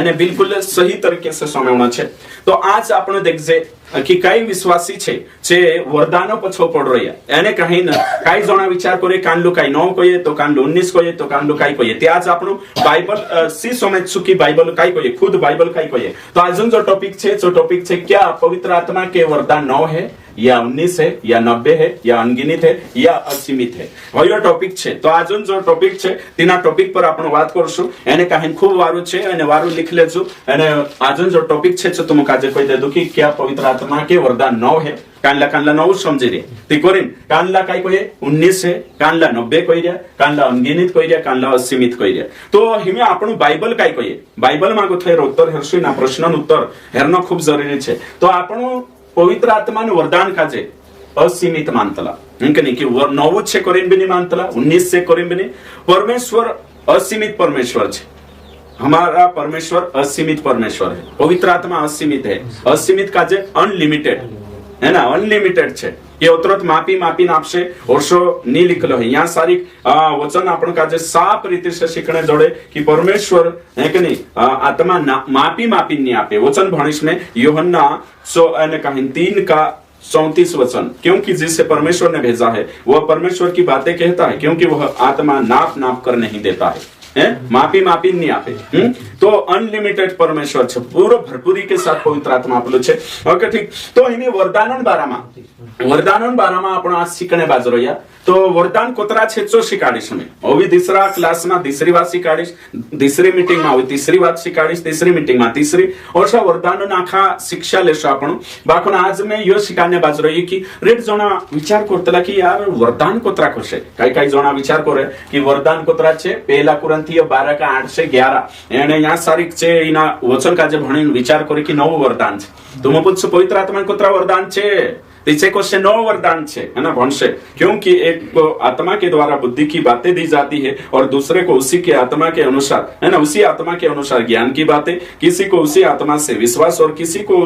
અને બિલકુલ સહી તરીકે से समझना છે। तो आज આપણે देखजे कि कई विश्वासी छे जे वरदानो पछो पड़ रह्या एने कहीं न कई जणा विचार करे कांडलू कई 9 कहिए तो कांडलू 19 कहिए तो कांडलू कई कहिए ते आज आपणो बाइबल सी समझछु कि बाइबल कई कहिए खुद बाइबल कई कहिए। तो आज जो टॉपिक छे क्या पवित्र आत्मा के वरदान 9 है या 19 है या 90 है या अनगिनित है या असीमित है वयो टॉपिक छे। तो आज जो टॉपिक छे तेना टॉपिक पर आपण बात करशु एने कहीं खूब वारू छे अने वारू लिख लेजो अने आज जो टॉपिक छे तो तुम काजे कहि देदो कि क्या पवित्र आत्मा के वरदान 9 है कानला कानला 9 समझी रे ती कोरिन कानला काय कहिए 19 है कानला 90 कहि रे कानला अनगिनित कहि रे कानला असीमित कहि रे। तो हिमे आपण बाइबल काय कहिए बाइबल मागो थे उत्तर हेरसु ना प्रश्न उत्तर हेरनो खूब जरूरी छे। तो आपण पवित्र आत्मा ने वरदान काजे असीमित मानतला नहीं कि 9 छे कोरिन भी नहीं मानतला 19 से कोरिन भी नहीं। परमेश्वर असीमित परमेश्वर छे हमारा परमेश्वर असीमित परमेश्वर है पवित्र आत्मा असीमित है असीमित काजे अनलिमिटेड है ना अनलिमिटेड छे ये उतरत मापी मापी आपसे वर्षो नहीं लिखलो है यहाँ सारी वचन आपण काजे साफ रीति से सीखने जोड़े कि परमेश्वर है कि नहीं आत्मा मापी मापी नहीं आपे वचन भणिश में यूहन्ना 3 का 34 वचन क्योंकि जिससे परमेश्वर ने भेजा है वह परमेश्वर की बातें कहता है क्योंकि वह आत्मा नाप नाप कर नहीं देता है मापी मापी नहीं आपे तो अनलिमिटेड परमेश्वर छे पूरो भरपूरी के साथ पवित्र आत्मा आपलो छे। ओके ठीक। तो इने वरदानन बारामा आपण आज शिकणे बाजरो या तो वरदान कोतरा छे चो शिकाडीश में ओवी तीसरा क्लास में तीसरी बात शिकाडीश तीसरी मीटिंग में तीसरी बात शिकाडीश तीसरी मीटिंग में तीसरी और सा वरदान नाखा शिक्षा लेशो आपण बाकोन आज में यो शिकाने बाजरो ये कि रेड जणा विचार करतला कि यार वरदान कोतरा कशे काई काई जणा विचार करे कि वरदान कोतरा छे पहला कुरंथीय 12 का 8 से 11 एने यहाँ सारीक छे इना वचन काजे भणीने विचार करे कि 9 वरदान छे। तुम पूछो पवित्र आत्मा कोतरा वरदान छे पीछे को से 9 वरदान छे है ना भणशे क्योंकि एक को आत्मा के द्वारा बुद्धि की बातें दी जाती है और दूसरे को उसी के आत्मा के अनुसार है ना उसी आत्मा के अनुसार ज्ञान की बातें किसी को उसी आत्मा से विश्वास और किसी को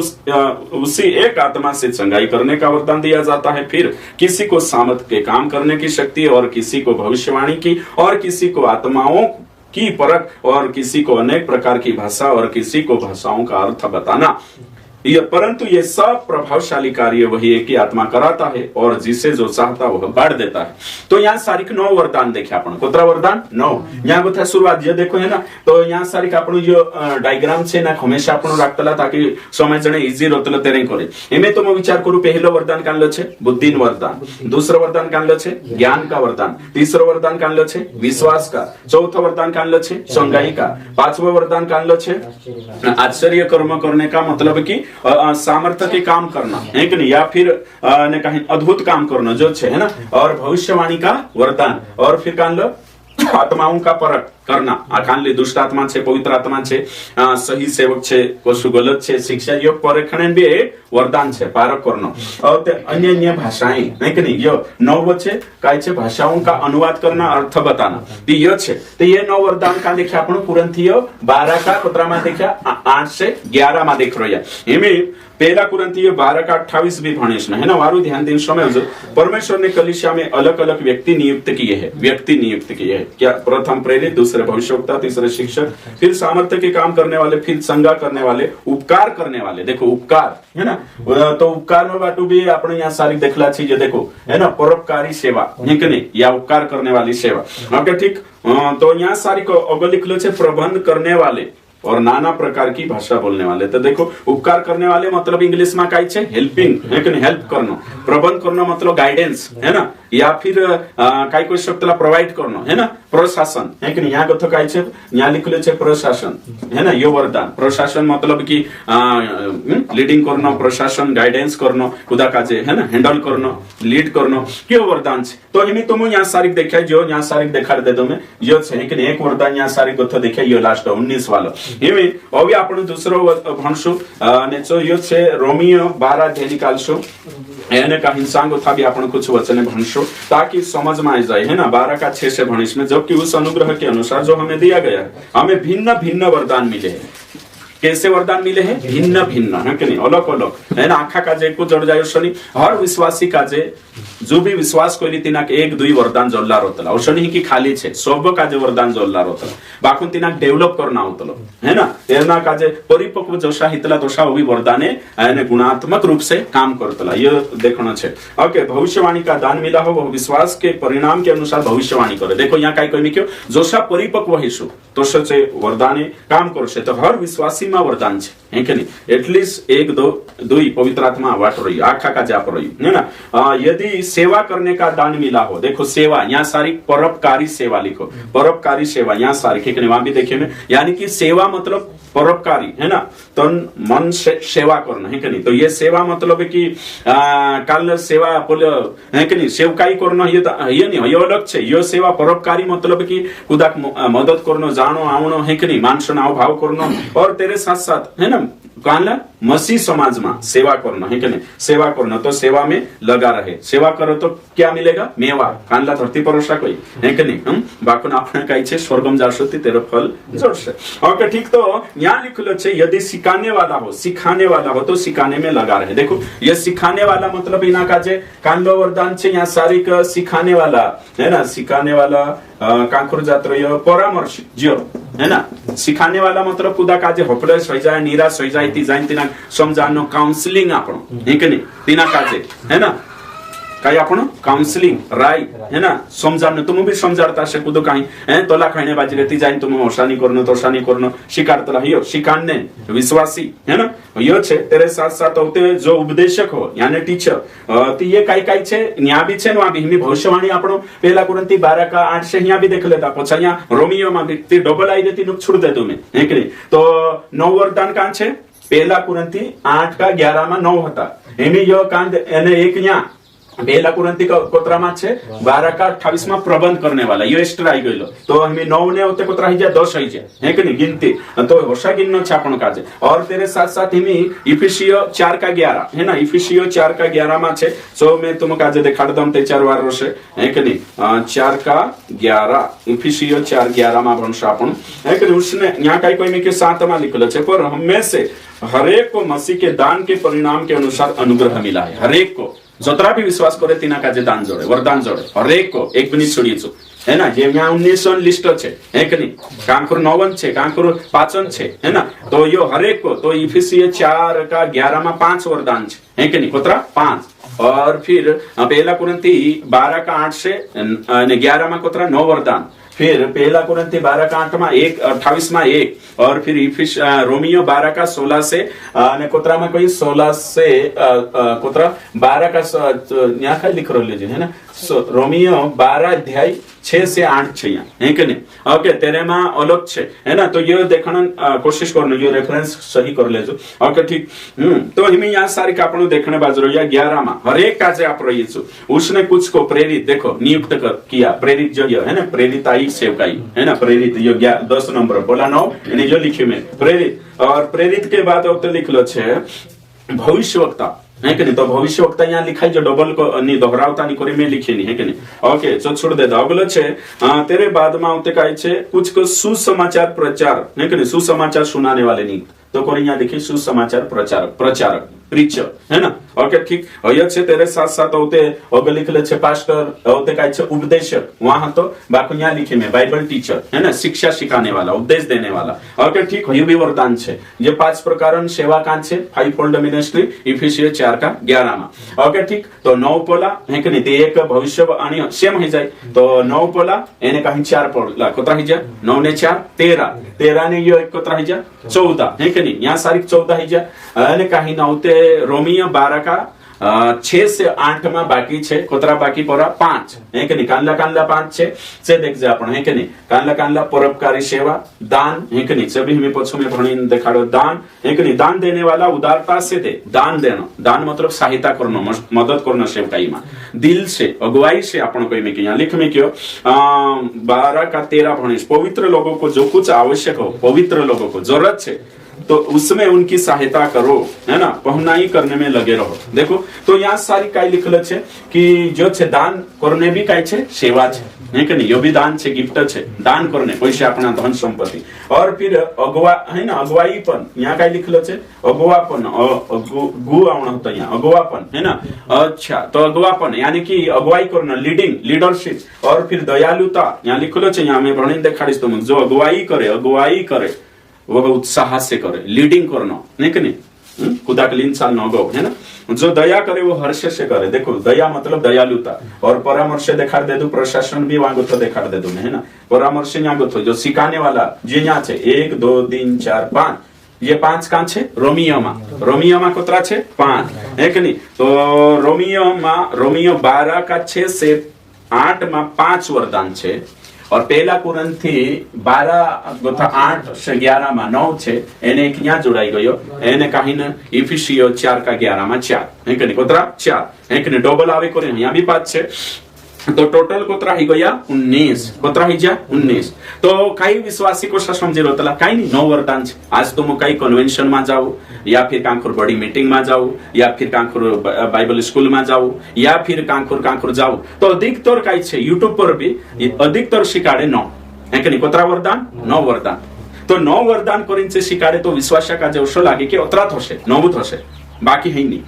उसी एक आत्मा से चंगाई करने का वरदान दिया जाता है। फिर किसी को सामर्थ के काम करने की शक्ति और किसी को भविष्यवाणी की और किसी को आत्माओं की परख और किसी को अनेक प्रकार की भाषा और किसी को भाषाओं का अर्थ बताना परंतु ये सब प्रभावशाली कार्य वही है कि आत्मा कराता है और जिसे जो चाहता वह बांट देता है। तो यहाँ सारी 9 वरदान देखे अपन कोतरा वरदान 9 यहाँ बता शुरुआत ये देखो है ना। तो यहाँ सारी अपन जो डायग्राम छे ना हमेशा अपन रखतला ताकि समझने इजी रहतलो तेरे करे एमे तो मैं विचार करू पहलो वरदान कानलो छे बुद्धिन वरदान दूसरो वरदान कानलो छे ज्ञान का वरदान तीसरो वरदान कानलो छे विश्वास का चौथो वरदान कानलो छे संगाई का पांचवो वरदान कानलो छे आश्चर्य कर्म करने का मतलब कि सामर्थ्य के काम करना है कि नहीं या फिर ने कहीं अद्भुत काम करना जो है ना और भविष्यवाणी का वरदान और फिर कान लो आत्माओं का परख करना आखान ले दुष्ट आत्मा छे पवित्र आत्मा छे सही सेवक छे कोसु गलत छे शिक्षा योग परखने भी वरदान छे पारक करनो और ते अन्य अन्य भाषाएं है कि नहीं यो 9 छे काय छे भाषाओं का अनुवाद करना अर्थ बताना ती यो छे। तो ये 9 वरदान का देखा आपण कुरंथीय 12 का कोतरा में देखा 8 से 11 में देख रहा एमे पहला कुरंथीय 12 का 28 भी भणेश है ना वारू ध्यान दिन समझो परमेश्वर ने कलीसिया में अलग अलग व्यक्ति नियुक्त किए हैं क्या प्रथम प्रेरित दूसरे भविष्यवक्ता तीसरे शिक्षक फिर सामर्थ्य के काम करने वाले फिर संगा करने वाले उपकार करने वाले देखो उपकार है ना तो उपकार में बाटू भी अपने यहाँ सारी देखला चाहिए देखो है ना परोपकारी सेवा है कि नहीं या उपकार करने वाली सेवा ओके ठीक। तो यहाँ सारी को अगो लिख लो प्रबंध करने वाले और नाना प्रकार की भाषा बोलने वाले। तो देखो उपकार करने वाले मतलब इंग्लिश में काय छे हेल्पिंग है कि हेल्प करना प्रबंध करना मतलब गाइडेंस है ना या फिर काय कोई शब्द प्रोवाइड करना है ना प्रशासन है कि यहाँ कथो काय छे यहाँ लिखले छे प्रशासन है ना यो वरदान प्रशासन मतलब कि लीडिंग करना प्रशासन गाइडेंस करना खुदा काजे है ना हैंडल करना लीड करना क्यों वरदान छे। तो इनी तुम यहाँ सारी देखा जो यहाँ सारी देखा दे दो मैं यो छे कि एक वरदान यहाँ सारी कथो देखा यो लास्ट 19 वालो एमे अभी आपण दूसरो भणशु ने जो यो छे रोमियो 12 अध्याय निकालशु एने का हिंसांगो था भी आपण कुछ वचन भणशु ताकि समझ में आ जाए है ना 12 का 6 से भणिश में जबकि उस अनुग्रह के अनुसार जो हमें दिया गया है हमें भिन्न भिन्न वरदान मिले हैं कैसे वरदान मिले हैं? भिन्न भिन्न है कि नहीं, अलग अलग है ना। आखा काजे को जोड़ जाए शनि हर विश्वासी काजे जो भी विश्वास कोई तिनाक एक दुई वरदान जोडला रोतला और शनि की खाली छे सब काजे वरदान जोडला रोतला बाकून तिनाक डेव्हलप करना होतलो है ना। तेना काजे परिपक्व जशा हितला तोषा भी वरदाने यानी गुणात्मक रूप से काम करतला ये देखना छे। ओके, भविष्यवाणी का दान मिला हो वह विश्वास के परिणाम के अनुसार भविष्यवाणी करे। देखो यहाँ काय कोई क्यों जोशा परिपक्व हेसु तोषे वरदाने काम करशे तो हर विश्वासी में वरदान छे है कि नहीं। एटलीस्ट एक दो दुई पवित्र आत्मा वाट रही आखा का जाप रही है ना। यदि सेवा करने का दान मिला हो, देखो सेवा यहाँ सारी परोपकारी सेवा लिखो, परोपकारी सेवा यहाँ सारी ठीक है वहां भी देखिए में, यानी कि सेवा मतलब परोपकारी है ना, तन मन से सेवा करना है कि नहीं। तो ये सेवा मतलब है कि काल सेवा है कि नहीं, सेवकाई करना ये नहीं, ये अलग छे। ये सेवा परोपकारी मतलब है कि कुदाक मदद करनो जानो आवनो है कि नहीं, मानसन आव भाव करनो और तेरे साथ साथ है ना काला मसीह समाज में सेवा करना है कि नहीं। सेवा करना तो सेवा में लगा रहे, सेवा करो तो क्या मिलेगा? मेवा कानला धरती पर कोई है कि नहीं। हम बाकुन आपने कही छे स्वर्गम जाशो तेरो फल जोड़से। ओके ठीक, तो यहाँ लिखलो छे यदि सिखाने वाला हो, सिखाने वाला हो तो सिखाने में लगा रहे। देखो ये सिखाने वाला मतलब इना का जे कांडो वरदान छे यहाँ सारी का सिखाने वाला है ना, सिखाने वाला कांकुर जात्रो परामर्श जो है ना। सिखाने वाला मतलब कुदा काजे होपलेस हो जाए, निराश हो जाए ती जाइन तिना समझानो काउंसलिंग आपनो है कि नहीं, तिना काजे है ना काही आपण काउंसलिंग राय है ना समझानो तुम भी समझाता से कुदो काही है तोला खाने बाजी रहती जाइन तुम ओशानी करनो तोशानी करनो शिकारतला हियो शिकाने विश्वासी है ना यो छे। तेरे साथ साथ होते जो उपदेशक हो यानी टीचर ती ये काही काही छे न्या भी छे वा भी भविष्यवाणी आपणो पहला कुरंती 12 का 8 से यहाँ भी देख लेता पछा यहाँ रोमियो में भी ती डबल आई देती नुक छोड़ दे तुम्हें है कि नहीं। तो 9 वरदान कान छे पहला कुरंती 8 का 11 में 9 होता एमी यो कांद एने एक यहाँ पहला कुरंती कोतरा में छे 12 का 28 में प्रबंध करने वाला ये एक्स्ट्रा आई गयो तो हमें 9 ने होते कोतरा ही जा 10 ही जाए है कि नहीं गिनती तो होशा गिननो छापण काजे। और तेरे साथ साथ हमें इफिसियो 4 का 11 है ना, इफिसियो 4 का 11 में छे सो मैं तुम काजे दिखाड़ दम ते 4 वार रोशे है कि नहीं 4 का 11 इफिसियो 4 11 में भणशा आपण है कि उसने यहाँ कई कोई में के 7 में लिखलो छे पर हमें से हरेक को मसीह के दान के परिणाम के अनुसार अनुग्रह मिला है। हरेक को जतरा भी विश्वास करे तिना काजे दान जोड़े वरदान जोड़े हरेक को एक भी नहीं छोड़िए छो है ना। जे यहाँ 19 लिस्ट छे है कि नहीं, कांकुर 9 छे कांकुर 5 छे है ना। तो यो हरेक को तो इफिसियो 4 का 11 में 5 वरदान छे है कि नहीं कोतरा 5 और फिर पहला कुरंती 12 का 8 से 11 में कोतरा 9 वरदान, फिर पहला कुरंती 12 का 8 में 1 28 में 1 और फिर रोमियो 12 का 16 से कोतरा में कोई 16 से कोतरा 12 का यहाँ खाली लिख रहे लीजिए है ना। रोमियो 12 अध्याय 6 से 8 छे है कि नहीं। ओके तेरे में अलग छे है ना, तो ये देखना कोशिश करना ये रेफरेंस सही कर लेजो। ओके ठीक तो हमें यहाँ सारी कापणो देखने बाजरो या 11 में हरेक काजे आप रही छो उसने कुछ को प्रेरित देखो नियुक्त किया प्रेरित जो है ना प्रेरित आई सेवकाई है ना प्रेरित यो 10 नंबर बोला 9 यानी जो लिखे में प्रेरित और प्रेरित के बाद अब तो लिख लो छे भविष्यवक्ता है कि नहीं। तो भविष्यवक्ता यहाँ लिखा है जो डबल को नहीं दोहरावता नहीं करे में लिखे नहीं है कि नहीं। ओके तो छोड़ दे अगलो छे तेरे बाद में आते कहे छे कुछ को सुसमाचार प्रचार है कि नहीं, सुसमाचार सुनाने वाले नहीं तो कोई यहाँ देखिए सुसमाचार प्रचारक प्रचारक प्रीचर है ना। ओके ठीक ये छे तेरे साथ साथ होते अगर लिख ले छे पास्टर होते कहे छे उपदेशक वहां तो बाकी यहाँ लिखे में बाइबल टीचर है ना शिक्षा सिखाने वाला उपदेश देने वाला। ओके ठीक ये भी वरदान छे ये 5 प्रकार सेवा का छे 5 फोल्ड मिनिस्ट्री इफिसियो 4 का 11 में। ओके ठीक तो 9 पोला है कि नहीं एक भविष्यवाणी सेम हो जाए तो 9 पोला एने कहीं 4 पोला कोतरा ही जाए 9 ने 4 13 ने यो एक कोतरा ही जाए 14 है कि नहीं यहाँ सारी 14 ही जाए कहीं ना होते रोमियो 12 का 6 से 8 में बाकी छे कोतरा बाकी परा 5 है कि नहीं कानला 5 छे से देख जे आपण है कि नहीं कानला परोपकारी सेवा दान है कि नहीं सभी हमें पछो में भणी देखाड़ो दान है कि नहीं दान देने वाला उदारता से दे दान देना दान मतलब सहायता करना मदद करना सेवकाई में दिल से अगुवाई से आपण कोई में यहाँ लिख में क्यों 12 का 13 भणीश पवित्र लोगों को जो कुछ आवश्यक हो पवित्र लोगों को जरूरत है तो उसमें उनकी सहायता करो है ना पहुनाई करने में लगे रहो। देखो तो यहाँ सारी काई लिखल छे कि जो छे दान करने भी काई छे सेवा छे है कि नहीं, ये भी दान छे, गिफ्ट छे, दान करने पैसे अपना धन संपत्ति। और फिर अगुआ है ना, अगुवाईपन, यहाँ कई लिखलो छे अगुवापन, गु आवण होता यहाँ अगुवापन है ना। अच्छा, तो अगुवापन यानी कि अगुवाई करना, लीडिंग, लीडरशिप। और फिर दयालुता यहाँ लिखलो छे, यहाँ मैं भणी देखाड़ीश तुम, जो अगुवाई करे वो उत्साह से करे, लीडिंग करना नहीं कि नहीं, खुदा के इंसान न गो है ना। जो दया करे वो हर्ष से करे, देखो दया मतलब दयालुता। और परामर्श देखा दे दो, प्रशासन भी वहां गोथो देखा दे दो है ना, परामर्श यहाँ गोथो जो सिखाने वाला जी यहाँ छे 1 2 3 4 5, ये 5 का छे रोमियोमा कोतरा छे 5 है कि नहीं। तो रोमियो 12 का 6 से 8 में 5 वरदान छे। और पहला कुरंथी 12 गोथा 8 से 11 में 9 छे, एने एक यहाँ जोड़ाई गयो, एने कहीं न इफिसियो 4 का 11 में 4 है कि नहीं, कोतरा 4 है कि नहीं, डबल आवे करे यहाँ भी 5 छे, तो टोटल कोतरा ही गया 19, कोतरा ही जा 19। तो कई विश्वासी को समझे रोतला कई नहीं 9 वरदान छे। आज तो मु कई कन्वेंशन में जाऊ, या फिर कांकुर बड़ी मीटिंग में जाऊ, या फिर कांकुर बाइबल स्कूल में जाऊ, या फिर कांकुर जाऊ, तो अधिकतर कई छे यूट्यूब पर भी अधिकतर शिकाड़े 9 है कि नहीं, कोतरा वरदान 9 वरदान। तो 9 वरदान करीन शिकाड़े तो विश्वास का जो लागे कि ओतरा थशे 9 थशे, बाकी है नहीं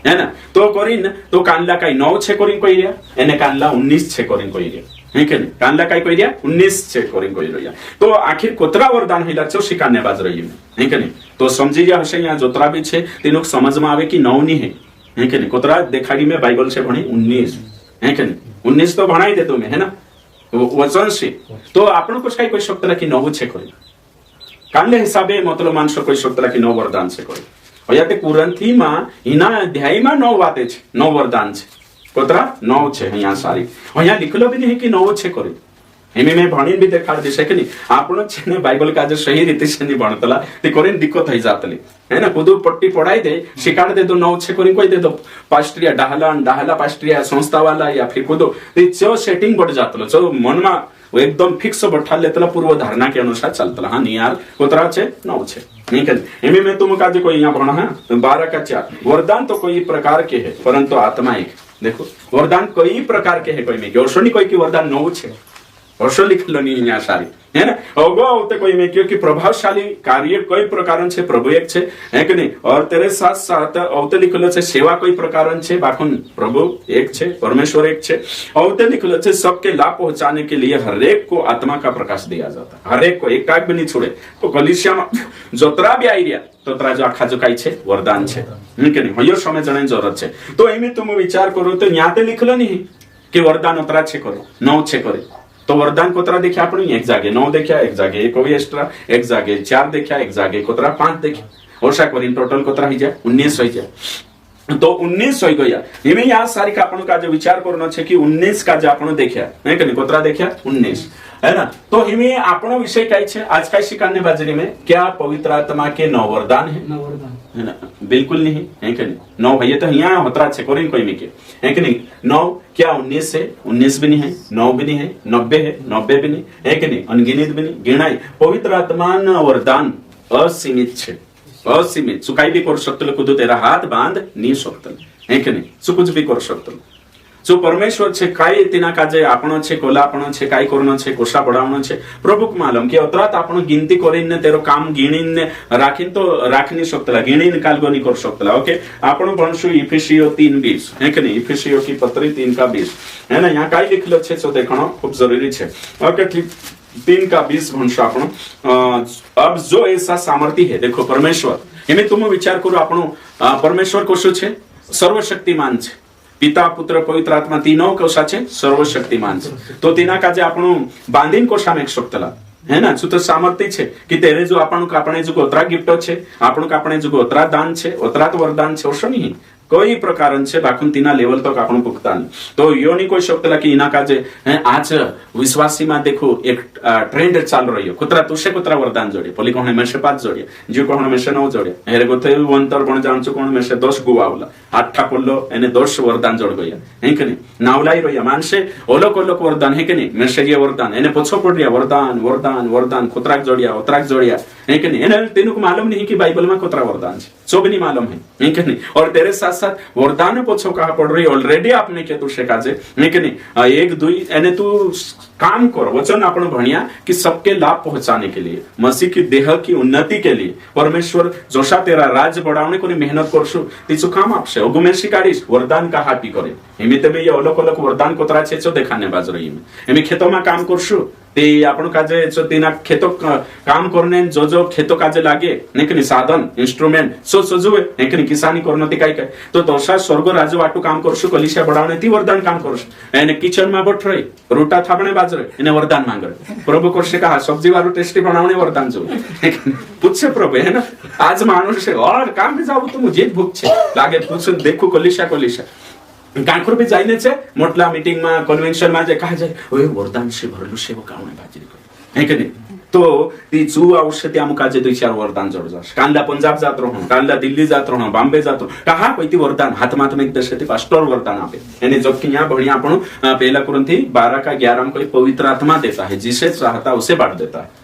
है ना। तो करीन तो कानला कई 9 छे करीन कोई रिया, एने कानला 19 छे करीन कोई रिया है कि नहीं, कानला कई कोई रिया 19 छे करीन कोई रिया। तो आखिर कोतरा वरदान हिला छो शिकाने बाज रही है कि नहीं। तो समझी जा हसे यहाँ जोतरा भी छे तीनों समझ में आवे कि 9 नहीं है कि नहीं। कोतरा देखाड़ी में बाइबल से भणी 19 है कि नहीं, 19 तो भणाई दे तुम्हें है ना वचन से। तो आपण को कोई शब्द ला कि 9 छे करीन कानले हिसाबे मतलब मानसो कोई शब्द ला कि 9 वरदान छे करीन। ते कुरंथी में इना अध्याय में 9 बातें छे, 9 वरदान छे, कोतरा 9 छे यहाँ सारी। और यहाँ लिखलो भी नहीं कि 9 छे करे, एमे मैं भणी भी देखा देशे कि नहीं आपण छे ने बाइबल का जो सही रीति से नहीं भणतला ते करेन दिक्कत થઈ जातली है ना। खुद पट्टी पढ़ाई दे शिकाड़ दे दो 9 छे करी कोई दे दो पास्ट्रिया डाहला पास्ट्रिया संस्था वाला, या फिर खुद जो सेटिंग बढ़ जातलो जो मन में वो एकदम फिक्स बैठा लेतला पूर्व धारणा के अनुसार चलतला। हाँ नहीं यार कोतरा छे 9 छे नहीं कर। एमे में तुम का कोई यहाँ भणा है 12 का 4 वरदान तो कोई प्रकार के है, परंतु आत्मा एक। देखो वरदान कई प्रकार के है, कोई में क्यों कोई की वरदान 9 छे वर्षो लिख लो नहीं यहाँ सारी है ना। अगो होते कोई में क्योंकि प्रभावशाली कार्य कई प्रकार छे, प्रभु एक छे है कि नहीं। और तेरे साथ साथ औते लिख लो छे सेवा कई प्रकार छे, बाखुन प्रभु एक छे, परमेश्वर एक छे। औते लिख लो छे सबके लाभ पहुंचाने के लिए हरेक को आत्मा का प्रकाश दिया जाता, हरेक को एक भी नहीं छोड़े। तो कलिसिया में जोतरा भी आई रिया तोतरा जो आखा जो कई छे वरदान छे कि नहीं, हयो समय जणे जरूरत छे। तो एमे तुम विचार करो तो यहाँ लिख लो नहीं कि वरदान उतरा छे करो 9 छे करे। तो वरदान कोतरा देखा आपण एक जागे 9 देखा, एक जागे एक एक्स्ट्रा, एक जागे 4 देखा, एक जागे कोतरा 5 देखा, वर्षा करी टोटल कोतरा ही जाए 19 हो जाए। तो 19 हो गया। इमे यहाँ सारी का आपण का जो विचार करना है कि 19 का जो आपण देखा है कि कोतरा देखा 19 है ना। तो इमे आपण विषय कई छे आज का शिकाने बाजरी में क्या पवित्र आत्मा के 9 वरदान है ना, बिल्कुल नहीं है कि नहीं। 9 है तो यहाँ होतरा छे कोरिन कोई में के है कि नहीं। 9 क्या 19 है, 19 भी नहीं है, 9 भी नहीं है, 90 है, 90 भी नहीं है कि नहीं, अनगिनित भी नहीं गिनाई। पवित्र आत्मा वरदान असीमित छे, असीमित सुकाई भी कर सकते खुद तेरा हाथ बांध नहीं सकते है कि नहीं, सु कुछ भी कर सकते। जो परमेश्वर छे काई तिना काजे आपण छे कोलापण छे काई करनो छे कोषा बढ़ावनो छे प्रभु को मालूम कि अतरात आपण गिनती करीने तेरो काम गिणीने राखीन तो राख नहीं सकतला, गिणीने कालगो नहीं कर सकतला। ओके आपण भणसु इफिसियो 3:20 है कि नहीं, इफिसियो की पत्री 3 का 20 है ना। यहाँ काई लिखलो छे तो देखणो खूब जरूरी छे। ओके ठीक 3 का 20 भणसु आपण अब जो ऐसा सामर्थ्य है देखो परमेश्वर एमे तुम विचार करो आपण परमेश्वर कोशो छे सर्वशक्तिमान छे, पिता पुत्र पवित्र आत्मा तीनों कोशा छे सर्वशक्तिमान छे। तो तीना का जे आपणो बांधीन कोशा में शकतला है ना सुत सामर्थ्य छे कि तेरे जो आपण का अपने जो ओतरा गिफ्ट छे आपण का अपने जो ओतरा दान छे ओतरा तो वरदान छे ओशो नहीं कोई प्रकार छे बाकुन तीना लेवल तक आपण पुखता नहीं। तो यो नहीं कोई शकतला कि इना का जे आज विश्वासी में देखो एक ट्रेंड चाल रही है कुतरा तुषे कुतरा वरदान जोड़े पोली कोने में से 5 जोड़े जो कोने में से 9 जोड़े हेरे गोते वंतर बन जानचो कोने में से 10 गुवावला 8 कोल्लो एने 10 वरदान जोड़ गया है कि नहीं। नावलाई रहिया मानसे ओलोक ओलोक वरदान है कि नहीं, मेसेजिया वरदान एने पछो पड़ रिया वरदान वरदान वरदान कुतराक जोड़िया ओतराक जोड़िया है कि नहीं। एने तेनु को मालूम नहीं कि बाइबल में कुतरा वरदान छे नहीं मालूम है कि नहीं। और तेरे साथ साथ वरदान पछो कहा पड़ रही ऑलरेडी आपने के तू शेकाजे है कि नहीं। एक दुई यानी तू काम कर वचन आपण भणिया कि सबके लाभ पहुंचाने के लिए, मसीह की देह की उन्नति के लिए परमेश्वर जोशा तेरा राज बढ़ावने को मेहनत करशु तीचु काम आपसे अगुमेशी काढीश वरदान का हापी करे एमी तबे ये अलग अलग वरदान कोतरा छे जो देखाने बाज रही में एमी खेतों में काम करशु ते आपण काजे जो तीना खेतो काम करने जो खेतो काजे लागे नेकनी साधन इंस्ट्रूमेंट सो जो नेकनी किसानी करनो ती काय काय तो दोषा स्वर्ग राज वाटू काम करशु कलिशा बढ़ावने ती वरदान काम करशु एने किचन में बैठ रही रोटा थापणे बाज रही एने वरदान मांग रहे प्रभु करशे कहा सब्जी वालू टेस्टी बनावने वरदान जो पूछे प्रभु है ना आज मानुष है और काम में जाऊ तो मुझे भूख छे लागे पूछ देखो कलिशा गांखुर भी जाइने छे मोटला मीटिंग में कन्वेंशन में जे कहा जाए ओए वरदान से भरलू से वो काउने बाजरी को है के नहीं। तो ती जू औषधी अमुका जे 2-4 वरदान जोड़ जास कांदा पंजाब जात रहो कांदा दिल्ली जात रहो बॉम्बे जात रहो कहा कोई वरदान हाथ मात में दशे पास्टर वरदान आपे यानी जब कि यहाँ बढ़िया आपण पहला कुरिन्थी 12:11 कोई पवित्र आत्मा देता है जिसे चाहता उसे बांट देता है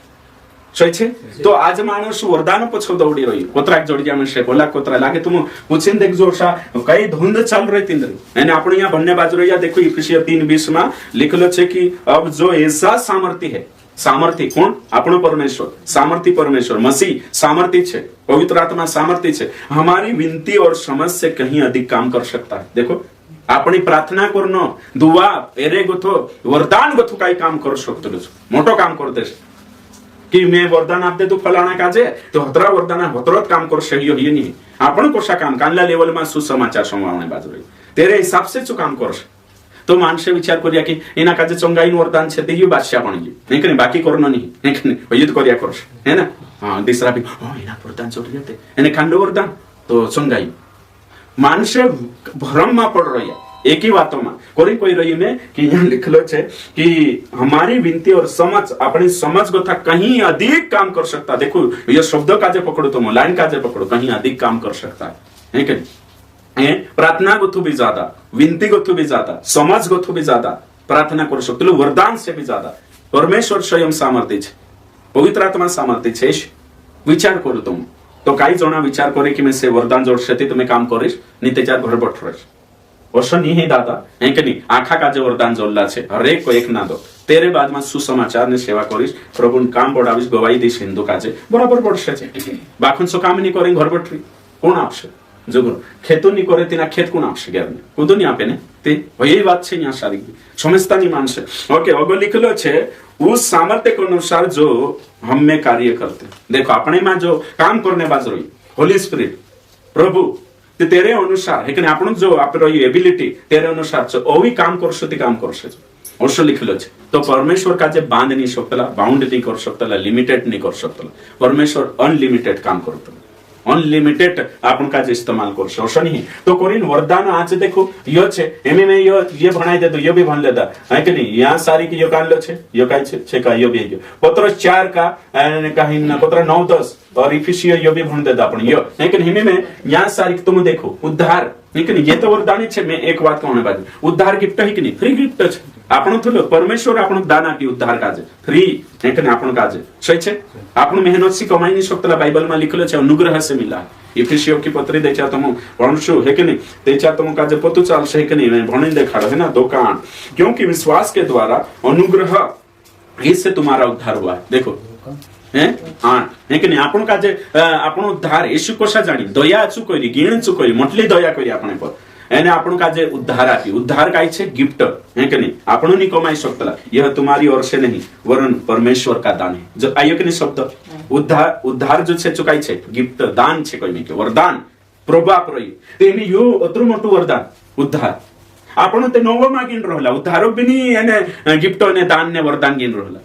सही छे। तो आज मानुष वरदान पछो दौड़ी रही कोतराक जोड़ी मनुष्य बोला कोतरा लागे तुम पूछिन देख जोशा कई धुंध चल रही तिंद्री यानी आपण यहाँ भन्ने बाजू रही देखो इफिसियर 3:20 में लिखलो छे कि अब जो ऐसा सामर्थ्य है सामर्थ्य कौन आपण परमेश्वर सामर्थ्य परमेश्वर मसीह सामर्थ्य छे पवित्र आत्मा सामर्थ्य छे हमारी विनती और समझ से कहीं अधिक काम कर सकता है। देखो अपनी प्रार्थना करनो दुआ एरे गोथो वरदान गोथो काही काम कर शकतो मोटो काम करते कि मैं वरदान आप दे तू फलाना काजे तो हतरा वरदान हतरत काम कर सही ही नहीं आपण कोशा काम कानला लेवल में सुसमाचार संवावणे बाजू रही तेरे हिसाब से चु काम कर तो मानसे विचार करिया कि एना काजे चंगाई वरदान छे ते बादशाह बणगी नहीं कने बाकी करनो नहीं नहीं कने युद्ध करिया कर है ना। हां दूसरा भी ओ एना वरदान छोड़ देते एने खांडो वरदान तो चंगाई मानसे भ्रम में पड़ रही है एक ही बातों में कोई रही में कि यहाँ लिखलो छे कि हमारी विनती और समझ अपनी समझ को था कहीं अधिक काम कर सकता। देखो ये शब्दों काजे पकड़ो तुम लाइन काजे पकड़ो कहीं अधिक काम कर सकता है कि प्रार्थना गोथु भी ज्यादा विनती गोथु भी ज्यादा समझ गोथु भी ज्यादा प्रार्थना कर सकते वरदान से भी ज्यादा परमेश्वर स्वयं सामर्थ्य छे पवित्र आत्मा सामर्थ्य छे। विचार करो तुम तो कई जना विचार करे कि मैं से वरदान जोड़ से तुम्हें काम करिस नीते चार घर बैठ रहे ओशो नहीं है दादा है कि नहीं आखा का जो वरदान जोड़ला छे हरेक को एक ना दो तेरे बाद में सुसमाचार ने सेवा करिस प्रभु काम बढ़ाविस गवाही दिस हिंदू काजे बराबर बढ़से छे बाखुन सो काम नहीं करे घर बैठ रही कोण आपसे जो खेतु नहीं करे तिना खेत कोण आपसे ज्ञान कुदो नहीं आपे ने ते यही बात छे यहाँ सारी समझता नहीं मानसे ओके अगो लिखलो छे उस सामर्थ्य के अनुसार जो हम में कार्य करते देखो अपने में जो काम करने बाज रही होली स्पिरिट प्रभु तेरे अनुसार है कि आपण जो आप रही एबिलिटी तेरे अनुसार जो ओवी काम करसो ती काम करसो ओशो लिखलो छे तो परमेश्वर का जे बांध नहीं सकतला बाउंड नहीं कर सकतला लिमिटेड नहीं कर सकतला परमेश्वर अनलिमिटेड काम करतो अनलिमिटेड आपण का जे इस्तेमाल कर शोषण नहीं तो कोरिन वरदान आज देखो यो छे एमे में यो ये भणाई दे तो यो भी भण लेता है कि नहीं यहाँ सारी की यो कान लो छे यो काय छे का यो भी यो पत्र 4 का कहीं ना पत्र 9-10 और इफिसियर यो भी भण देता अपन यो लेकिन हिमे में यहाँ सारी तुम देखो उद्धार लेकिन ये तो वरदान छे मैं एक बात कहने बाद उद्धार गिफ्ट है कि नहीं फ्री गिफ्ट छे आपण थलो परमेश्वर आपण दाना की उद्धार काजे फ्री लेकिन आपण काजे सही छे आपण मेहनत से कमाई नहीं सकतला बाइबल में लिखलो छे अनुग्रह से मिला इफिसियो की पत्री देचा तुम पढ़शु है कि नहीं देचा तुम काजे पतु चाल से कि नहीं भणी देखाड़ो है ना दुकान क्योंकि विश्वास के द्वारा अनुग्रह इससे तुम्हारा उद्धार हुआ है। देखो है कि नहीं आपण काजे आपण उद्धार यीशु कोसा जानी दया अचु कोरी गिण चु कोरी मोटली दया कोरी आपण पर एने आपण का जे उद्धार आपी उद्धार काय छे गिफ्ट है कि नहीं आपण नहीं कमाई सकतला यह तुम्हारी ओर से नहीं वरन परमेश्वर का दान है जो आयो कि नहीं शब्द उद्धार जो छे चुकाई छे गिफ्ट दान छे कोई के वरदान प्रभु आप रही तेनी यो अतरु मोटू वरदान उद्धार आपण ते नोव मागिन रहला उद्धार भी नहीं एने गिफ्ट ने दान ने वरदान गिन रहला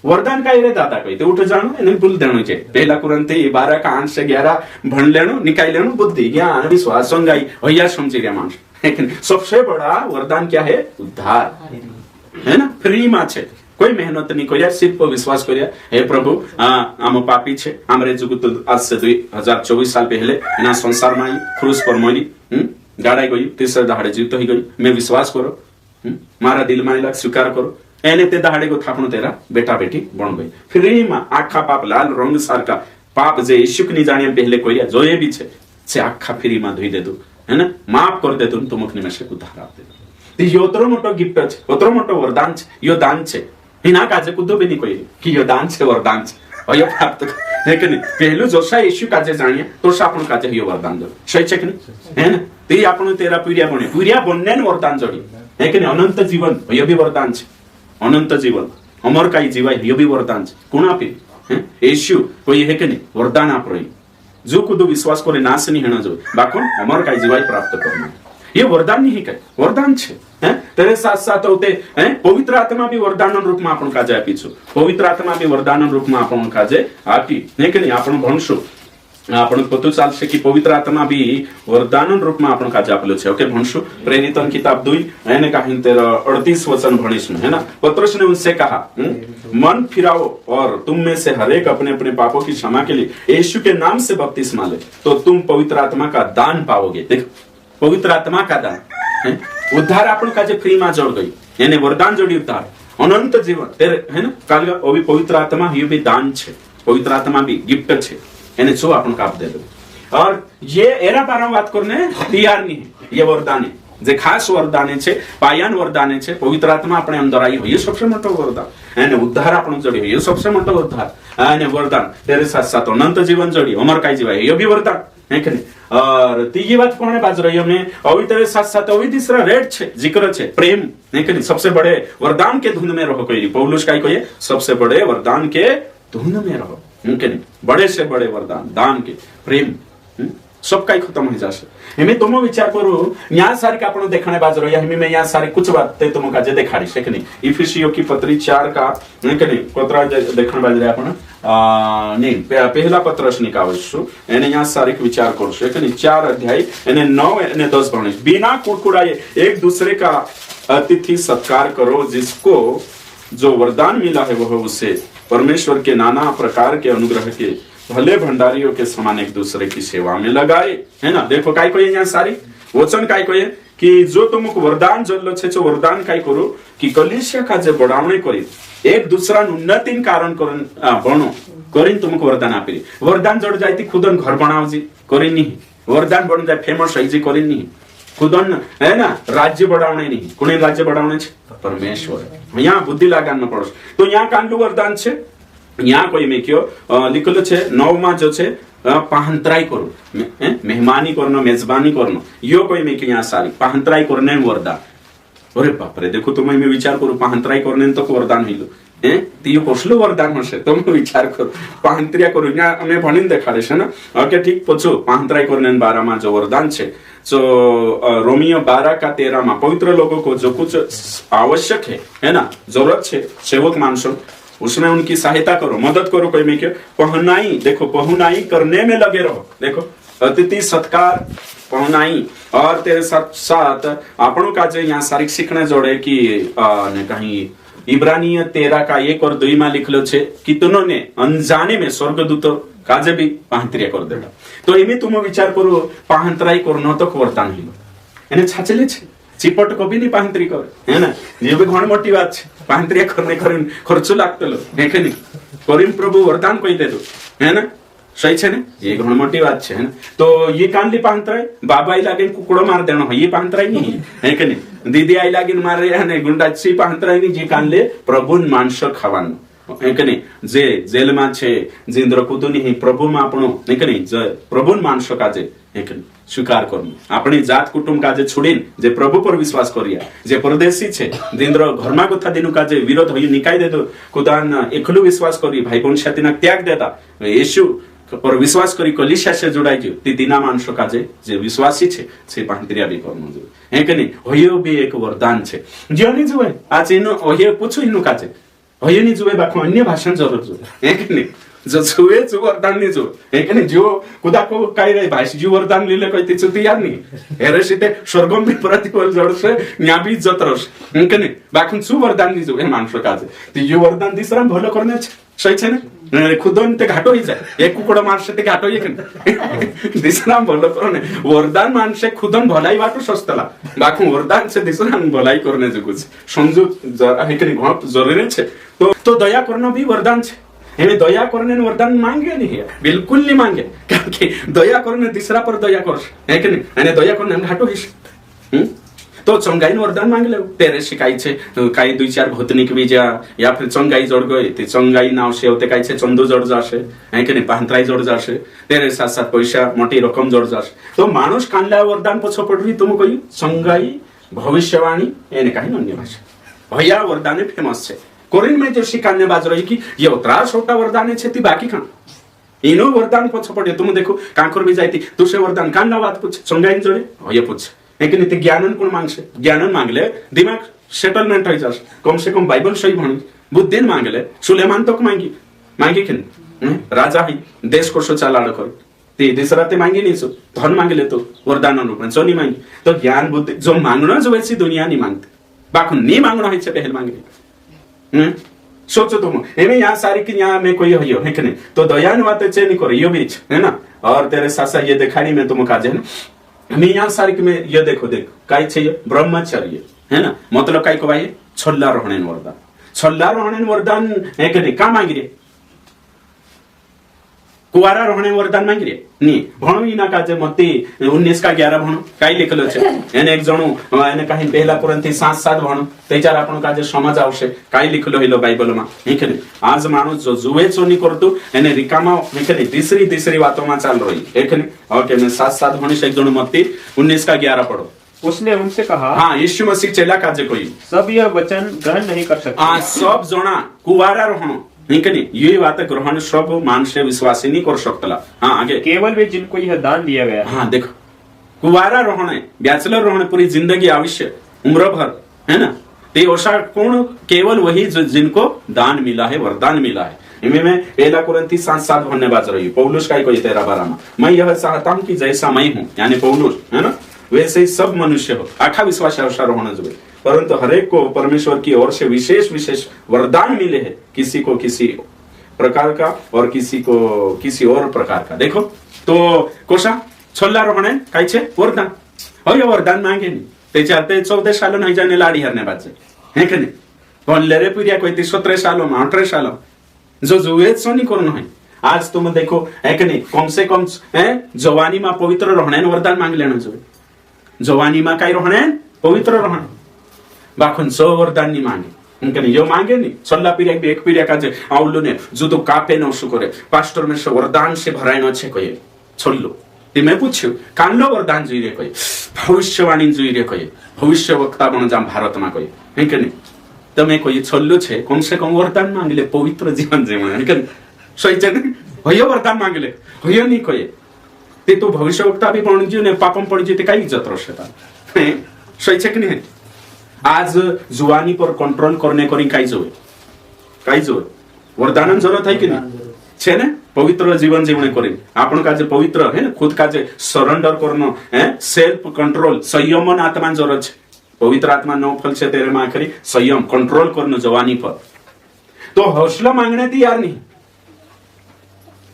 वरदान का रे दाता कही तो उठ जानो एने भूल देनो छे पहला कुरिन्थी 12 का 8 से 11 भण लेनो निकाल लेनो बुद्धि ज्ञान विश्वास संगाई होया समझी रे मानस लेकिन सबसे बड़ा वरदान क्या है उद्धार है ना फ्री में छे कोई मेहनत नहीं करिया सिर्फ विश्वास करिया हे प्रभु आम पापी छे हमरे जुगु आज से 2024 साल पहले ना संसार में क्रूस पर मरी गाड़ाई गई तीसरे दहाड़े जीवित हो गई मैं विश्वास करो मारा दिल में स्वीकार करो एने ते दहाड़े को थापनो तेरा बेटा बेटी बन गई फ्री में आखा पाप लाल रंग सार का पाप जे यीशु नहीं जाने पहले कोई जो ये भी छे से आखा फ्री में धोई दे दो है ना माफ कर दे तुम तुमक निमेषक उद्धार आप दे यो ओतरो मोटो गिफ्ट छे ओतरो मोटो वरदान छे यो दान छे हिना काजे कुदो भी नहीं कोई कि यो दान छे वरदान छे अयो प्राप्त लेकिन पहलू जोशा यीशु काजे जानिए तो आपण काजे यो वरदान दो सही छे कि नहीं है ना ते आपण तेरा पीड़िया बने वरदान जोड़ी है कि नहीं अनंत जीवन यो भी वरदान छे अनंत जीवन अमर काई जीवाय यो भी वरदान छे कोण आपे यीशु कोई है कि नहीं वरदान आप रही जो कुदो विश्वास करे नाश नहीं होना जो बाको अमर काई जीवाय प्राप्त करना ये वरदान नहीं है वरदान छे हैं तेरे साथ साथ होते हैं पवित्र आत्मा भी वरदान रूप में आपण काजे आपी छु पवित्र आत्मा भी वरदान रूप में आपण काजे आपी नहीं कि नहीं आपण भणशो आपण पतो चालशे कि पवित्र आत्मा भी वरदान रूप में आपण काजे आपलो छे ओके भणशो प्रेरितन किताब 2 एने कहिन 38 वचन भणीशु है ना पतरस ने उनसे कहा मन फिराओ और तुम में से हर एक अपने अपने पापों की क्षमा के लिए यीशु के नाम से बपतिस्मा ले तो तुम पवित्र आत्मा का दान पाओगे देखो पवित्र आत्मा का दान उद्धार आपण काजे फ्री में जोड़ गई यानी वरदान जोड़ी उद्धार अनंत जीवन तेरे है ना काल वो भी पवित्र आत्मा ये भी दान छे पवित्र आत्मा भी गिफ्ट छे यानी जो आपण काप दे दो और ये एरा पारा बात करने तैयार नहीं है ये वरदान है जे खास वरदान छे पायन वरदान छे पवित्र आत्मा अपने अंदर आई हो ये सबसे मोटो वरदान यानी उद्धार आपण जोड़ी हो ये सबसे मोटो उद्धार यानी वरदान तेरे साथ साथ अनंत जीवन जोड़ी अमर काई जीवा ये भी वरदान है कि नहीं और तीसरी बात कौन है बाज रही हमने अभी तेरे साथ साथ अभी तीसरा रेड छे जिक्र छे प्रेम नहीं कि नहीं सबसे बड़े वरदान के धुन में रहो कोई पौलुस का कोई सबसे बड़े वरदान के धुन में रहो मुमकिन नहीं बड़े से बड़े वरदान दान के प्रेम सब काही खत्म हो जासे हमें तुम विचार करू यहाँ सारी का आपण देखने बाज रही हमें मैं यहाँ सारी कुछ बातें तुम का जे दिखाड़ी है कि नहीं इफिसियों की पत्री 4 का नहीं कि नहीं पत्र देखने बाज रहे आपण नहीं पहला पत्र निकावशु एने यहाँ सारी विचार करशु कि नहीं 4 अध्याय एने 9 एने 10 बने बिना कुड़कुड़ाए एक दूसरे का अतिथि सत्कार करो जिसको जो वरदान मिला है वह उसे परमेश्वर के नाना प्रकार के अनुग्रह के भले भंडारियों के समान एक दूसरे की सेवा में लगाए है ना देखो काय कोई यहाँ सारी वचन काय कोई कि जो तुमको वरदान जल्लो छे जो वरदान काय करो कि कलीसिया का जे बढ़ावणे करी एक दूसरा उन्नति कारण बनो करीन तुमको वरदान आपी वरदान जड़ जाती खुदन घर बनाओ जी करी नहीं वरदान बन जाए फेमस है जी करी नहीं खुदन है ना राज्य बढ़ावणे नहीं कुने राज्य बढ़ावणे छे परमेश्वर यहाँ बुद्धि लगान न पड़ो तो यहाँ कांडू वरदान छे यहाँ कोई में क्यों लिखल छे 9 में जो छे पाहंतराई करो मेहमानी करनो मेजबानी करनो यो कोई में यहाँ सारी पाहंतराई करने वरदान अरे बाप रे देखो तुम मैं विचार करू पाहंतराई करने तो वरदान हिलो तीयो कसलो वरदान हशे तुम विचार करो पाहंतरिया करू यहाँ हमें भणीन देखाड़े छे ना ओके ठीक पछो पाहंतराई करने 12 में जो वरदान छे जो रोमियो 12 का 13 में पवित्र लोगों को जो कुछ आवश्यक है ना जरूरत है सेवक मानसो उसमें उनकी सहायता करो मदद करो कोई में पहुनाई देखो पहुनाई करने में लगे रहो देखो अतिथि सत्कार पहुनाई और तेरे साथ साथ आपनों का जो यहाँ सारी सीखने जोड़े कि कहीं इब्रानी 13 का 1 और 2 में लिखलो छे कि तुमने अनजाने में स्वर्गदूतों काजे भी पाहंतरिया कर देला तो एमे तुम विचार करो पाहंतराई करनो तो वरदान हिलो एने छाचले छे चिपट को भी नहीं पाहंतरी कर है ना ये भी घण मोटी बात छे पाहंतरिया करने खर्च लागतलो है कि नहीं करीम प्रभु वरदान कोई दे दो है ना सही छे ने ये घण मोटी बात छे है ना तो ये कानली पाहंतराई बाबा आई लागे कुकड़ो मार देनो ये पाहंतराई नहीं है कि नहीं दीदी आई लागे मार रे है गुंडा सी पाहंतराई नहीं जे कानले प्रभु मांस खावानो है कि नहीं जे जेल में छे जे इंद्रकुदु नहीं प्रभु में आपणो है कि नहीं प्रभु मांस काजे है कि नहीं स्वीकार करनु अपनी जात कुटुंब का जे छोड़ीन जे प्रभु पर विश्वास करिया जे परदेशी छे जिंद्र घरमा कथा दिनु का जे विरोध होई निकाय दे दो खुदान एकलु विश्वास करी भाई बहन साथीना त्याग देता यीशु पर विश्वास करी कलीसिया से जोड़ाई जो ती दिना मानसो का जे विश्वासी छे से पाहंतरिया भी करनु जो है कि नहीं होयो भी एक वरदान छे जोनी जुए आज इनो होयो पूछो इनो का जे होयो नि जुए बाको अन्य भाषा जरूर जो है कि नहीं जो छुए जो वरदान नहीं जो है कि नहीं जो खुदा को काय रे भाई जो वरदान लेले कोई तिचु तैयार नहीं हेरे सीते स्वर्गम भी प्रतिफल जड़ से न्या भी जतरस है कि नहीं बाकुन छु वरदान नहीं जो है मानसो का जे ती जो वरदान दिसरा भलो करने सही छे ने खुदन ते घाटो ही जाए एक कुकड़ा मारसे ते घाटो ही कि दिसरा भलो करने वरदान मानसे खुदन भलाई बाटो सस्तला बाकु वरदान से दिसरा भलाई करने जो कुछ समझो है कि नहीं घण जरूरी छे तो दया करना भी वरदान छे एमे दया करने वरदान मांगे नहीं है, बिल्कुल नहीं मांगे, कारण कि दया करने तीसरा पर दया कर है कि नहीं, અને દયા करने घाटो हिस तो चंगाई वरदान मांग ले तेरे शिकाई छे काही 2-4 भूतनिक बीजा या फिर चंगाई जोड़ गए ते चंगाई नाव से होते काही छे चंदू जोड़ जाशे है कि नहीं, पांतराई जोड़ जाशे, तेरे साथ साथ पैसा मोटी रकम जोड़ जाशे, तो मानुष कांडला वरदान पछो पड़वी तुम कोई चंगाई भविष्यवाणी एने काही अन्य भाषा भैया वरदान फेमस छे। कोरिन में जो शिकान्य बाज रही कि ये उतरा छोटा वरदान छे ती बाकी का इनो वरदान पछो पड़े तुम देखो कांकर भी जाती तुसे वरदान कांडला बात पूछ चंगाई जोड़े ये पूछ है कि नहीं, ज्ञानन कोण मांगसे, ज्ञानन मांगले दिमाग सेटलमेंट हो जास, कम से कम बाइबल सही भणी, बुद्धिन मांगले सुलेमान तक मांगी कि राजा ही देश को चलाड़ कर ते दूसरा ते मांगी नहीं सो धन मांगले तो वरदान रूप में जो नहीं मांगी, तो ज्ञान बुद्धि जो मांगना जो वैसी दुनिया नहीं मांगते, बाकी नहीं मांगना है पहले मांगे सोचो तुम एमे यहाँ सारी की यहाँ में कोई हो है कि नहीं, तो दयान बात चे नहीं करो यो बीच है ना, और तेरे साथ साथ ये दिखानी में तुम काजे है मैं यहाँ सारी में ये देखो काई छे ब्रह्मचर्य है ना, मतलब काई को भाई छल्ला रहने वरदान, छल्ला रहने वरदान है कि नहीं, का मांगी रे कुआरा रहने वरदान मांगी रे नहीं भणो इना काजे मती 19 का 11 भणो काई लिखलो छे एने एक जणो एने काई पहला कुरंती 7 भणो तेचार आपण काजे समज आवशे काई लिखलो हेलो बाइबल में है कि नहीं, आज माणूस जो जुए चोनी करतो एने रिकामा है कि नहीं, तीसरी बातों में चाल रही है कि नहीं, ओके मैं 7 भणी एक जणो मती 19 का 11 पढ़ो। उसने उनसे कहा, हाँ यीशु मसीह चेला काजे कोई सब यह वचन ग्रहण नहीं कर सकते, हाँ सब जना कुवारा रहनो नहीं, ये बात ग्रहण सब मानसे विश्वासी नहीं कर सकता। हाँ आगे केवल वे जिनको यह दान दिया गया। हाँ देखो कुवारा रहने बैचलर रहने पूरी जिंदगी आवश्यक उम्र भर है ना, ते ओसा कौन केवल वही जो जिनको दान मिला है वरदान मिला है। इनमें मैं पहला कुरिन्थी 7 भरने बाज रही हूँ, पौलुस का कोई 13 12 में मैं यह चाहता हूँ कि जैसा मैं हूँ यानी पौलुस है ना वैसे ही सब मनुष्य हो, आखा विश्वास अवसर होना चाहिए, परंतु हरेक को परमेश्वर की ओर से विशेष वरदान मिले हैं, किसी को किसी प्रकार का और किसी को किसी और प्रकार का। देखो तो कोसा छोला रहने काय छे वरदान और ये वरदान मांगे नहीं ते चाहते 14 सालों नहीं जाने लाड़ी हरने बात है कि नहीं, बोले रे पुरिया कोई 17 सालों में 18 सालों जो जुए सो नहीं करना है। आज तुम देखो है कि नहीं, कम से कम जवानी में पवित्र रहने वरदान मांग लेना चाहिए, जवानी में कई रहने पवित्र रहने बाखुन सो वरदान नहीं मांगे उनके नहीं, जो मांगे नहीं छल्ला पीरिया एक पीरिया का जे आउलो ने जो तो कापे न उसको करे पास्टर में से वरदान से भराय न छे कोई छल्लो ते मैं पूछ्यो कानलो वरदान जुई रे कोई भविष्यवाणी जुई रे कोई भविष्य वक्ता बन जाम भारत में कोई है कि नहीं, तमे कोई छल्लो छे कम से कम वरदान मांगले पवित्र जीवन जीवन है कि सोचे होयो वरदान मांगले होयो नहीं कोई ते तो भविष्य वक्ता भी बन जियो ने पापम पड़ जिते काई इज्जत रसेता है सोचे कि नहीं। आज जुआनी पर कंट्रोल करने करी काई जोए वरदान जरूरत है कि नहीं छे ने, पवित्र जीवन जीवने करी आपण का जे पवित्र है ना खुद का जे सरेंडर करनो है सेल्फ कंट्रोल संयमन आत्मा जरूरत है, पवित्र आत्मा नौ फल से तेरे में आखिरी संयम कंट्रोल करनो जवानी पर, तो हौसला मांगने तैयार नहीं।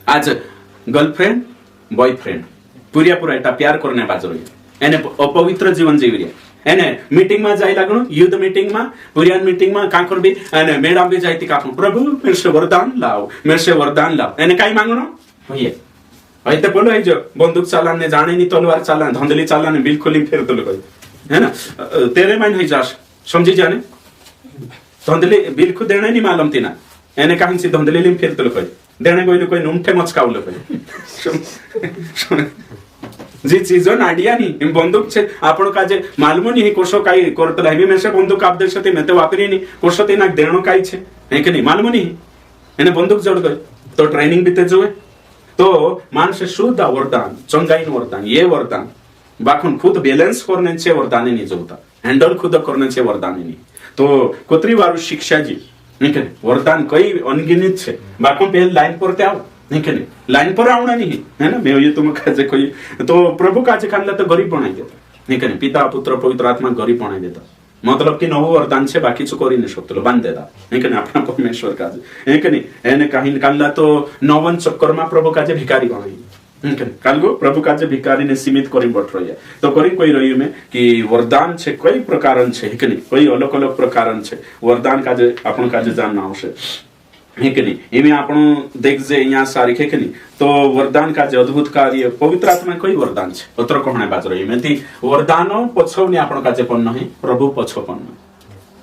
आज गर्लफ्रेंड बॉयफ्रेंड पूरा एटा प्यार करने बाज रही एने अपवित्र जीवन जीवी रे एने मीटिंग में जाई लागनो युद्ध मीटिंग में पुरियान मीटिंग में काकर भी एने मैडम भी जाईती कापू प्रभु मेरे से वरदान लाओ एने काई मांगनो होइए అయితే बोलो है जो बंदूक चलाने जाने नहीं तलवार चलाने धंधली चलाने बिल्कुल फिर तो कोई है ना तेरे मन है जास समझी जाने धंधली बिल्कुल देने नहीं मालूम तीना एने कहीं से धंधली लिम फिर तो कोई देने कोई नुमठे मचकाऊ लो कोई जी चीजों आइडिया नहीं बंदूक छे आपण का जे मालूम नहीं कोसो काई करतला हेवी में से बंदूक आप देश ते तो वापरी नहीं कोसो ते ना देणो काई छे है कि नहीं मालूम नहीं एने बंदूक जोड़ गए तो ट्रेनिंग भी ते जोए तो मानसे शुद्ध वरदान चंगाई वरदान ये वरदान बाखुन खुद बैलेंस करने छे वरदान नहीं जोता हैंडल खुद करने छे वरदान नहीं, तो कोतरी वारू शिक्षा जी नहीं के वरदान कई अनगिनित छे बाखुन पहले लाइन पर ते आओ नहीं के लाइन पर आवना नहीं है ना मैं ये तुम काजे कोई तो प्रभु काजे खानला तो गरीब बनाई देता नहीं के पिता पुत्र पवित्र आत्मा गरीब बनाई देता, मतलब कि नव वरदान छे बाकी चो करी नहीं सकतो बांध देता नहीं के अपना परमेश्वर काजे है कि नहीं एने कहीं कानला तो नवन चक्कर में प्रभु काजे भिखारी बनाई कालगो प्रभु काजे भिखारी ने सीमित करी बट रही है, तो करी कोई रही में कि वरदान छे कई प्रकारन छे है कि नहीं कोई अलग अलग प्रकारन छे वरदान काजे अपन काजे जानना आवश्यक है कि नहीं एमें आपण देख जे यहाँ सारी है कि नहीं तो वरदान का जो अद्भुत कार्य पवित्र आत्मा कोई वरदान छे अत्र कहणे बाजरो एमेंती वरदानो पछौनी आपण का जे पन्न है प्रभु पछोपन्न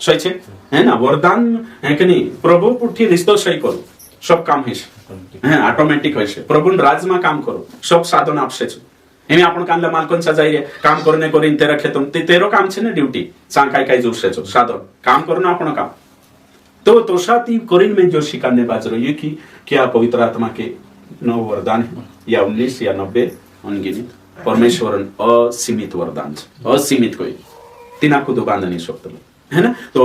सही छे है ना वरदान है कि नहीं प्रभु पुठी रिश्तो सही करो सब काम है ऑटोमेटिक है प्रभु राज में काम करो सब साधन आपसे छे एमे आपण कानला मालकोन सजाई रे काम करने करिन तेरा खेतम तेरो काम छे ने ड्यूटी सांकाय काय जोरसे छो साधन काम करनो आपण काम तो तोषाती कोरिन में जो शिकाने बाजरो ये कि क्या पवित्र आत्मा के 9 वरदान है या 19 या 90 अनगिनित परमेश्वर असीमित वरदान असीमित कोई तिना को दुकान नहीं सकते है ना तो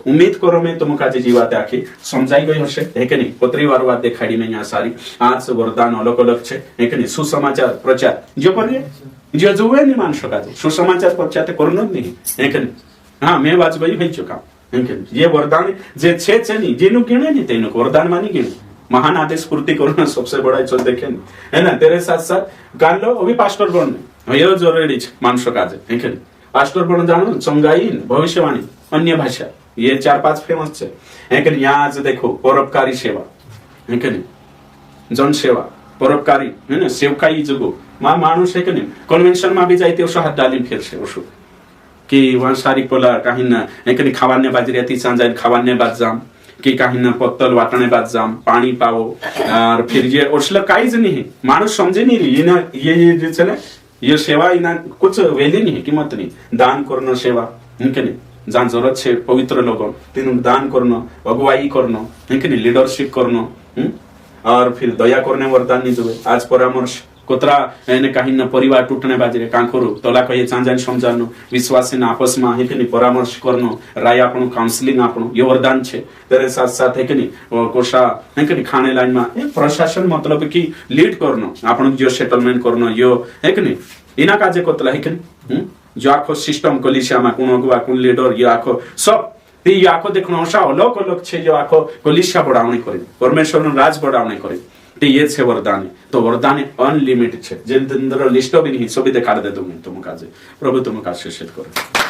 उम्मीद करो मैं तुम काजे जीवाते आखी समझाई गई हशे है कि नहीं पत्री वार बात देखाड़ी में यहाँ सारी आज वरदान अलग अलग छे है कि नहीं सुसमाचार प्रचार जो करिए जो जुए नहीं मान सका सुसमाचार प्रचार करनो नहीं है कि नहीं हाँ मैं बात गई हो चुका ये वरदान जे छे नहीं जेनु गिणे नहीं तेनु वरदान मानी गिणे महान आदेश पूर्ति करना सबसे बड़ा चो देखे है ना तेरे साथ साथ गान लो अभी पास्टर बनने ये जरूरी मानसो काजे है कि पास्टर बन जानो चंगाई भविष्यवाणी अन्य भाषा ये 4-5 फेमस छे है कि यहाँ आज देखो परोपकारी सेवा है कि नहीं जन सेवा परोपकारी है ना सेवकाई जुगो मां मानुस है कि नहीं कन्वेंशन में भी जाइते उसो हाथ डाली फिर से उसो कि वहाँ सारी पोला कहीं ना एक खावाने बाजी रहती सांझ खावाने बाद जाम कि कहीं ना पत्तल वाटने बाद जाम पानी पाओ और फिर ये उसला काइज नहीं है मानुस समझे नहीं ली ना ये जो चले ये सेवा इना कुछ वैल्यू नहीं है कीमत नहीं दान करना सेवा इनके नहीं जहाँ जरूरत है पवित्र लोगों तीनों दान करना अगुवाई करना इनके नहीं लीडरशिप करना और फिर दया करने वरदान नहीं जो आज परामर्श कोतरा एने कहीं न परिवार टूटने बाजरे कांकोरु तोला कहिए चांजान समझानो विश्वास ने आपस में है कि नहीं परामर्श करनो राय आपनो काउंसलिंग आपनो ये वरदान छे तेरे साथ साथ है कि नहीं कोशा है कि नहीं खाने लाइन में ये प्रशासन मतलब कि लीड करनो आपनो जो सेटलमेंट करनो यो है कि नहीं इना काजे कोतला है कि नहीं जो आखो सिस्टम कलिसिया में कोन अगुवा कोन लीडर ये आखो सब ये आखो देखनो सा अलग अलग छे जो आखो कलिसिया बढ़ावणी करे परमेश्वर नो राज बढ़ावणी करे ये छे वरदान तो वरदान अनलिमिटेड छे जेन अंदर लिस्ट भी नहीं सभी देखा दे तुम काजे प्रभु तुम का आशीषित करो।